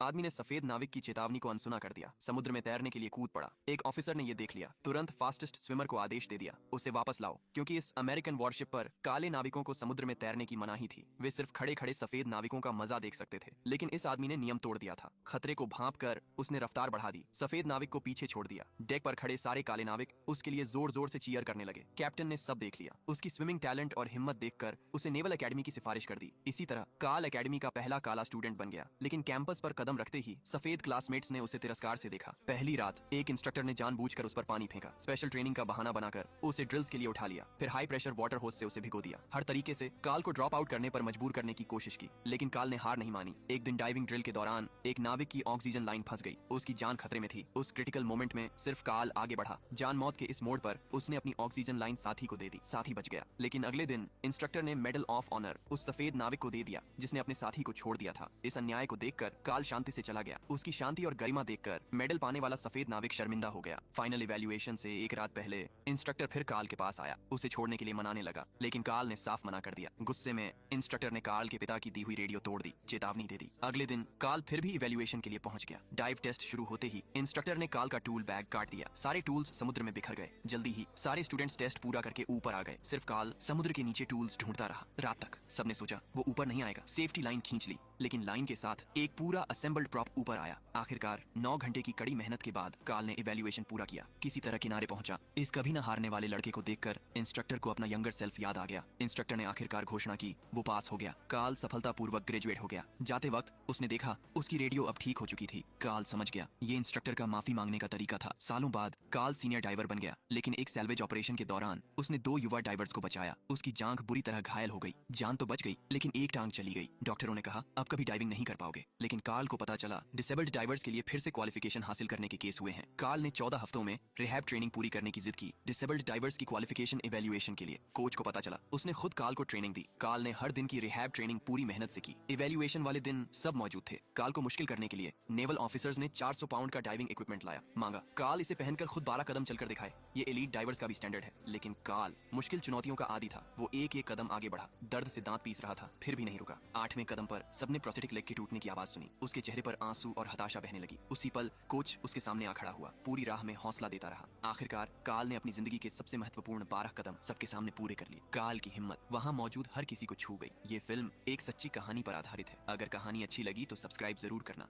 आदमी ने सफेद नाविक की चेतावनी को अनसुना कर दिया, समुद्र में तैरने के लिए कूद पड़ा। एक ऑफिसर ने यह देख लिया, तुरंत फास्टेस्ट स्विमर को आदेश दे दिया, उसे वापस लाओ, क्योंकि इस अमेरिकन वॉरशिप पर काले नाविकों को समुद्र में तैरने की मनाही थी। वे सिर्फ खड़े खड़े सफेद नाविकों का मजा देख सकते थे। लेकिन इस आदमी ने नियम तोड़ दिया था। खतरे को भांप कर उसने रफ्तार बढ़ा दी, सफेद नाविक को पीछे छोड़ दिया। डेक पर खड़े सारे काले नाविक उसके लिए जोर जोर से चीयर करने लगे। कैप्टन ने सब देख लिया। उसकी स्विमिंग टैलेंट और हिम्मत देखकर उसे नेवल एकेडमी की सिफारिश कर दी। इसी तरह काल एकेडमी का पहला काला स्टूडेंट बन गया। लेकिन कैंपस पर कदम रखते ही सफेद क्लासमेट्स ने उसे तिरस्कार से देखा। पहली रात एक इंस्ट्रक्टर ने जानबूझकर उस पर पानी फेंका, स्पेशल ट्रेनिंग का बहाना बनाकर उसे ड्रिल्स के लिए उठा लिया। फिर हाई प्रेशर वाटर होस से उसे भिगो दिया। हर तरीके से काल को ड्रॉप आउट करने पर मजबूर करने की कोशिश की, लेकिन काल ने हार नहीं मानी। एक दिन डाइविंग ड्रिल के दौरान एक नाविक की ऑक्सीजन लाइन फंस गई। उसकी जान खतरे में थी। उस क्रिटिकल मोमेंट में सिर्फ काल आगे बढ़ा। जान मौत के इस मोड़ पर उसने अपनी ऑक्सीजन लाइन साथी को दे दी। साथी बच गया। लेकिन अगले दिन इंस्ट्रक्टर ने मेडल ऑफ ऑनर उस सफेद नाविक को दे दिया जिसने अपने साथी को छोड़ दिया था। इस अन्याय को देखकर काल शांति से चला गया। उसकी शांति और गरिमा देखकर मेडल पाने वाला सफेद नाविक शर्मिंदा हो गया। फाइनल इवैल्यूएशन से एक रात पहले इंस्ट्रक्टर फिर काल के पास आया, उसे छोड़ने के लिए मनाने लगा, लेकिन काल ने साफ मना कर दिया। गुस्से में इंस्ट्रक्टर ने काल के पिता की दी हुई रेडियो तोड़ दी, चेतावनी दे दी। अगले दिन काल फिर भी इवैल्यूएशन के लिए पहुंच गया। डाइव टेस्ट शुरू होते ही इंस्ट्रक्टर ने काल का टूल बैग काट दिया। सारे टूल्स समुद्र में बिखर गए। जल्दी ही सारे स्टूडेंट्स टेस्ट पूरा करके ऊपर आ गए। सिर्फ काल समुद्र के नीचे टूल्स ढूंढता रहा। रात तक सबने सोचा वो ऊपर नहीं आएगा। सेफ्टी लाइन खींच ली, लेकिन लाइन के साथ एक पूरा असेंबल्ड प्रॉप ऊपर आया। आखिरकार 9 घंटे की कड़ी मेहनत के बाद काल ने इवैल्यूएशन पूरा किया। किसी तरह किनारे पहुंचा। इस कभी न हारने वाले लड़के को देखकर इंस्ट्रक्टर को अपना यंगर सेल्फ याद आ गया। इंस्ट्रक्टर ने आखिरकार घोषणा की, वो पास हो गया। काल सफलतापूर्वक ग्रेजुएट हो गया। जाते वक्त उसने देखा उसकी रेडियो अब ठीक हो चुकी थी। काल समझ गया ये इंस्ट्रक्टर का माफी मांगने का तरीका था। सालों बाद काल सीनियर डाइवर बन गया, लेकिन एक सैल्वेज ऑपरेशन के दौरान उसने 2 युवा डाइवर्स को बचाया। उसकी जांघ बुरी तरह घायल हो गई। जान तो बच गई, लेकिन एक टांग चली गई। डॉक्टरों ने कहा अब कभी डाइविंग नहीं कर पाओगे। लेकिन काल को पता चला डिसेबल्ड डाइवर्स के लिए फिर से क्वालिफिकेशन हासिल करने के केस हुए हैं। काल ने 14 हफ्तों में रिहैब ट्रेनिंग पूरी करने की जिद की। डिसेबल्ड डाइवर्स की क्वालिफिकेशन इवैल्यूएशन के लिए कोच को पता चला। उसने खुद काल को ट्रेनिंग दी। काल ने हर दिन की रिहैब ट्रेनिंग पूरी मेहनत से की। इवैल्यूएशन वाले दिन सब मौजूद थे। काल को मुश्किल करने के लिए नेवल ऑफिसर्स ने 400 पाउंड का डाइविंग इक्विपमेंट लाया, मांगा। काल इसे पहनकर खुद 12 कदम चलकर दिखाए। ये एलीट डाइवर्स का भी स्टैंडर्ड है। लेकिन काल मुश्किल चुनौतियों का आदी था। वो एक एक कदम आगे बढ़ा। दर्द से दांत पीस रहा था, फिर भी नहीं रुका। 8वें कदम पर सबने प्रोस्थेटिक लेग के टूटने की आवाज सुनी। उसके चेहरे पर आंसू और हताशा बहने लगी। उसी पल कोच उसके सामने आ खड़ा हुआ, पूरी राह में हौसला देता रहा। आखिरकार काल ने अपनी जिंदगी के सबसे महत्वपूर्ण 12 कदम सबके सामने पूरे कर लिए। काल की हिम्मत वहां मौजूद हर किसी को छू गई। ये फिल्म एक सच्ची कहानी पर आधारित है। अगर कहानी अच्छी लगी तो सब्सक्राइब जरूर करना।